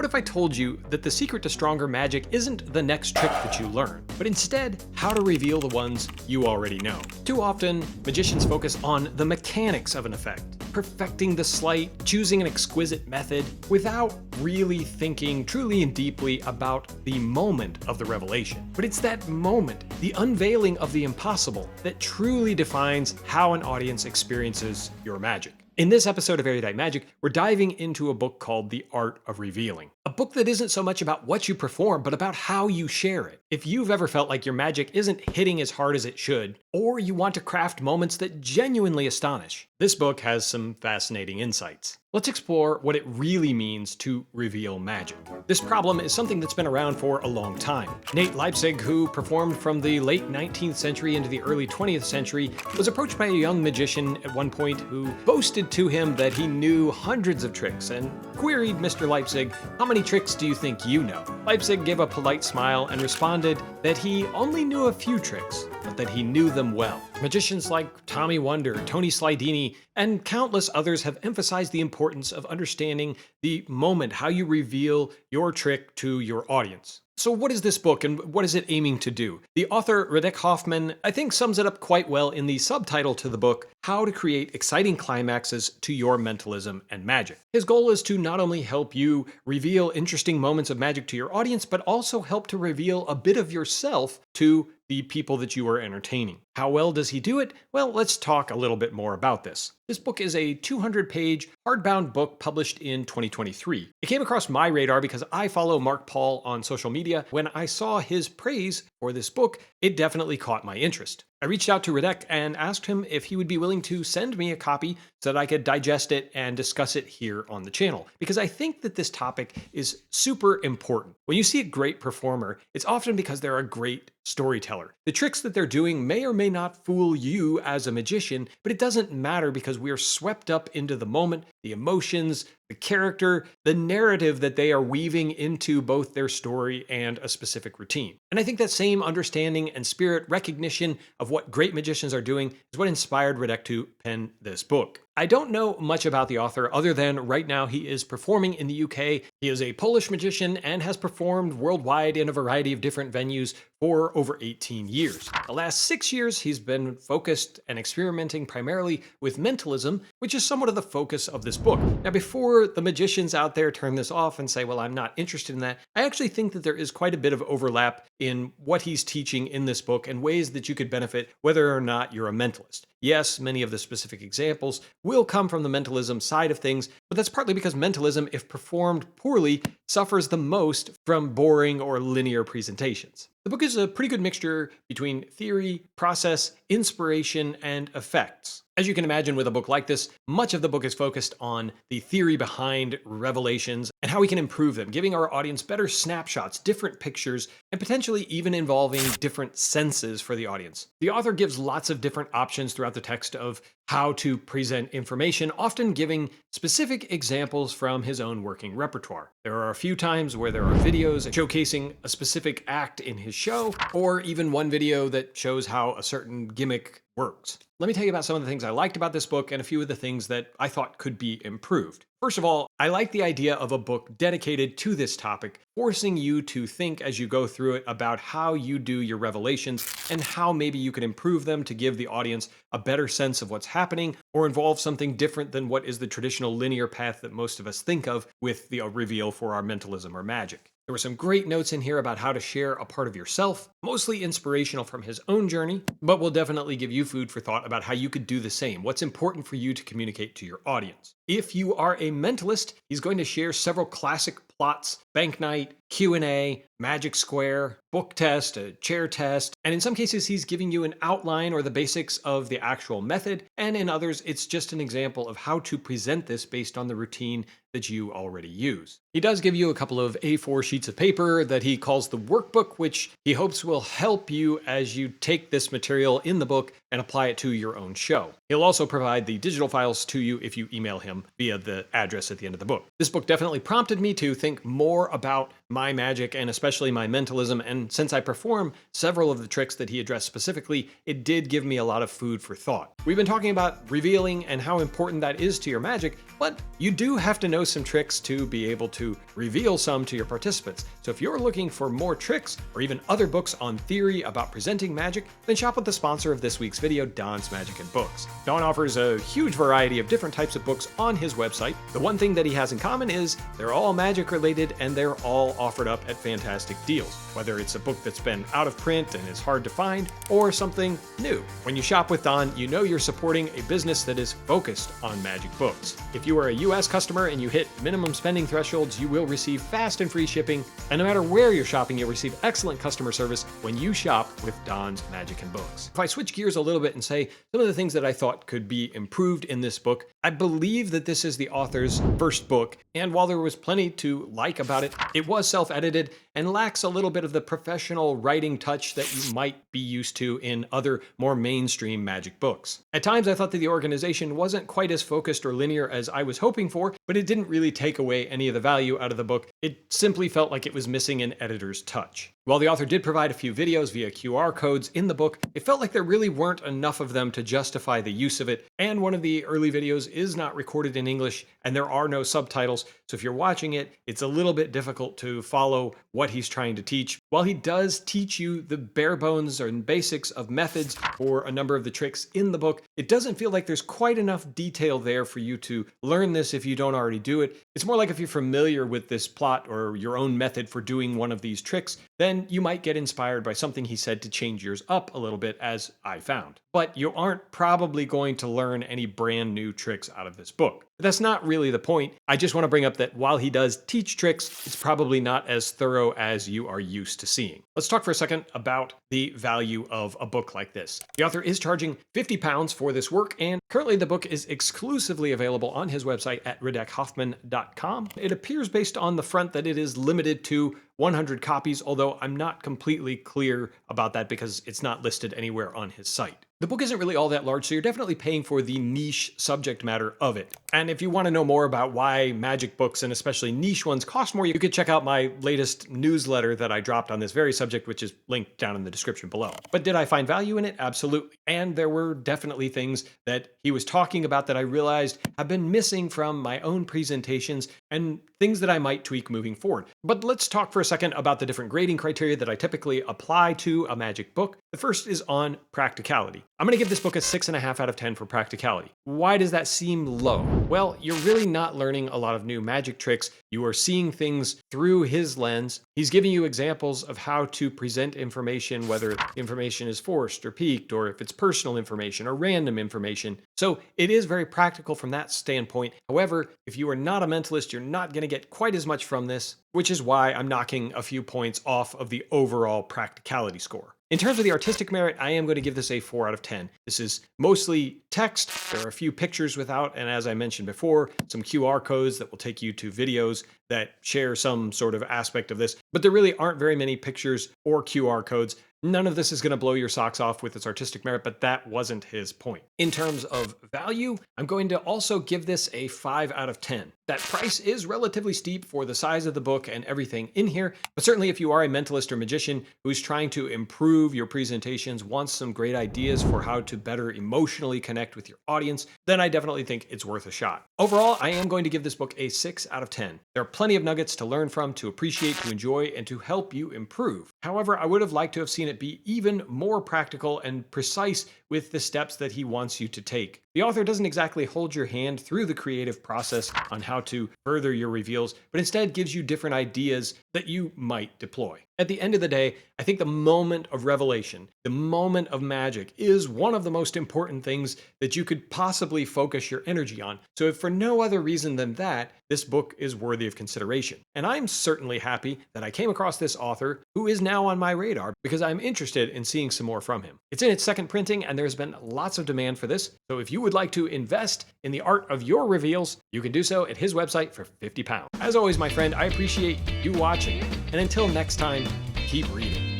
if I told you that the secret to stronger magic isn't the next trick that you learn, but instead how to reveal the ones you already know? Too often, magicians focus on the mechanics of an effect, perfecting the sleight, choosing an exquisite method, without really thinking truly and deeply about the moment of the revelation. But it's that moment, the unveiling of the impossible, that truly defines how an audience experiences your magic. In this episode of Erudite Magic, we're diving into a book called The Art of Revealing. A book that isn't so much about what you perform, but about how you share it. If you've ever felt like your magic isn't hitting as hard as it should, or you want to craft moments that genuinely astonish, this book has some fascinating insights. Let's explore what it really means to reveal magic. This problem is something that's been around for a long time. Nate Leipzig, who performed from the late 19th century into the early 20th century, was approached by a young magician at one point who boasted to him that he knew hundreds of tricks and queried Mr. Leipzig, "How many tricks do you think you know?" Leipzig gave a polite smile and responded that he only knew a few tricks, but that he knew them well. Magicians like Tommy Wonder, Tony Slidini, and countless others have emphasized the importance of understanding the moment, how you reveal your trick to your audience. So what is this book and what is it aiming to do? The author, Radek Hoffman, I think sums it up quite well in the subtitle to the book, How to Create Exciting Climaxes to Your Mentalism and Magic. His goal is to not only help you reveal interesting moments of magic to your audience, but also help to reveal a bit of yourself to the people that you are entertaining. How well does he do it? Well, let's talk a little bit more about this. This book is a 200-page hardbound book published in 2023. It came across my radar because I follow Mark Paul on social media. When I saw his praise for this book, it definitely caught my interest. I reached out to Radek and asked him if he would be willing to send me a copy so that I could digest it and discuss it here on the channel, because I think that this topic is super important. When you see a great performer, it's often because they're a great storyteller. The tricks that they're doing may or may not fool you as a magician, but it doesn't matter because we are swept up into the moment, the emotions, the character, the narrative that they are weaving into both their story and a specific routine. And I think that same understanding and spirit recognition of what great magicians are doing is what inspired Radek to pen this book. I don't know much about the author other than right now he is performing in the UK. He is a Polish magician and has performed worldwide in a variety of different venues for over 18 years. The last 6 years, he's been focused and experimenting primarily with mentalism, which is somewhat of the focus of this book. Now, before the magicians out there turn this off and say, well, I'm not interested in that, I actually think that there is quite a bit of overlap in what he's teaching in this book and ways that you could benefit whether or not you're a mentalist. Yes, many of the specific examples will come from the mentalism side of things, but that's partly because mentalism, if performed poorly, suffers the most from boring or linear presentations. The book is a pretty good mixture between theory, process, inspiration, and effects. As you can imagine with a book like this, much of the book is focused on the theory behind revelations and how we can improve them, giving our audience better snapshots, different pictures, and potentially even involving different senses for the audience. The author gives lots of different options throughout the text of how to present information, often giving specific examples from his own working repertoire. There are a few times where there are videos showcasing a specific act in his show, or even one video that shows how a certain gimmick works. Let me tell you about some of the things I liked about this book and a few of the things that I thought could be improved. First of all, I like the idea of a book dedicated to this topic, forcing you to think as you go through it about how you do your revelations and how maybe you can improve them to give the audience a better sense of what's happening or involve something different than what is the traditional linear path that most of us think of with the reveal for our mentalism or magic. There were some great notes in here about how to share a part of yourself, mostly inspirational from his own journey, but will definitely give you food for thought about how you could do the same, what's important for you to communicate to your audience. If you are a mentalist, he's going to share several classic plots, Bank Night, Q&A, Magic Square, book test, a chair test, and in some cases he's giving you an outline or the basics of the actual method, and in others it's just an example of how to present this based on the routine that you already use. He does give you a couple of A4 sheets of paper that he calls the workbook, which he hopes will help you as you take this material in the book and apply it to your own show. He'll also provide the digital files to you if you email him via the address at the end of the book. This book definitely prompted me to think more about my magic and especially my mentalism, and since I perform several of the tricks that he addressed specifically, it did give me a lot of food for thought. We've been talking about revealing and how important that is to your magic, but you do have to know some tricks to be able to reveal some to your participants. So if you're looking for more tricks or even other books on theory about presenting magic, then shop with the sponsor of this week's video, Don's Magic and Books. Don offers a huge variety of different types of books on his website. The one thing that he has in common is they're all magic related and they're all offered up at fantastic deals, whether it's a book that's been out of print and is hard to find or something new. When you shop with Don, you know you're supporting a business that is focused on magic books. If you are a US customer and you hit minimum spending thresholds, you will receive fast and free shipping, and no matter where you're shopping, you'll receive excellent customer service when you shop with Don's Magic and Books. If I switch gears a little bit and say some of the things that I thought could be improved in this book, I believe that this is the author's first book, and while there was plenty to like about it, it was self-edited and lacks a little bit of the professional writing touch that you might be used to in other more mainstream magic books. At times I thought that the organization wasn't quite as focused or linear as I was hoping for, but it didn't really take away any of the value out of the book. It simply felt like it was missing an editor's touch. While the author did provide a few videos via QR codes in the book, it felt like there really weren't enough of them to justify the use of it, and one of the early videos is not recorded in English and there are no subtitles, so if you're watching it, it's a little bit difficult to follow what he's trying to teach. While he does teach you the bare bones and basics of methods for a number of the tricks in the book, it doesn't feel like there's quite enough detail there for you to learn this if you don't already do it. It's more like if you're familiar with this plot or your own method for doing one of these tricks, then you might get inspired by something he said to change yours up a little bit, as I found. But you aren't probably going to learn any brand new tricks out of this book. But that's not really the point. I just want to bring up that while he does teach tricks, it's probably not as thorough as you are used to seeing. Let's talk for a second about the value of a book like this. The author is charging £50 for this work, and currently the book is exclusively available on his website at radekhoffman.com. It appears based on the front that it is limited to 100 copies, although I'm not completely clear about that because it's not listed anywhere on his site. The book isn't really all that large, so you're definitely paying for the niche subject matter of it. And if you want to know more about why magic books, and especially niche ones, cost more, you could check out my latest newsletter that I dropped on this very subject, which is linked down in the description below. But did I find value in it? Absolutely. And there were definitely things that he was talking about that I realized have been missing from my own presentations and things that I might tweak moving forward. But let's talk for a second about the different grading criteria that I typically apply to a magic book. The first is on practicality. I'm going to give this book a 6.5 out of 10 for practicality. Why does that seem low? Well, you're really not learning a lot of new magic tricks. You are seeing things through his lens. He's giving you examples of how to present information, whether information is forced or peaked, or if it's personal information or random information. So it is very practical from that standpoint. However, if you are not a mentalist, you're not going to get quite as much from this, which is why I'm knocking a few points off of the overall practicality score. In terms of the artistic merit, I am going to give this a 4 out of 10. This is mostly text. There are a few pictures without, and as I mentioned before, some QR codes that will take you to videos that share some sort of aspect of this, but there really aren't very many pictures or QR codes. None of this is going to blow your socks off with its artistic merit, but that wasn't his point. In terms of value, I'm going to also give this a 5 out of 10. That price is relatively steep for the size of the book and everything in here, but certainly if you are a mentalist or magician who's trying to improve your presentations, wants some great ideas for how to better emotionally connect with your audience, then I definitely think it's worth a shot. Overall, I am going to give this book a 6 out of 10. There are plenty of nuggets to learn from, to appreciate, to enjoy, and to help you improve. However, I would have liked to have seen it be even more practical and precise with the steps that he wants you to take. The author doesn't exactly hold your hand through the creative process on how to further your reveals, but instead gives you different ideas that you might deploy. At the end of the day, I think the moment of revelation, the moment of magic, is one of the most important things that you could possibly focus your energy on. So if for no other reason than that, this book is worthy of consideration. And I'm certainly happy that I came across this author who is now on my radar because I'm interested in seeing some more from him. It's in its second printing and there's been lots of demand for this. So if you would like to invest in the art of your reveals, you can do so at his website for £50. As always, my friend, I appreciate you watching. And until next time, keep reading.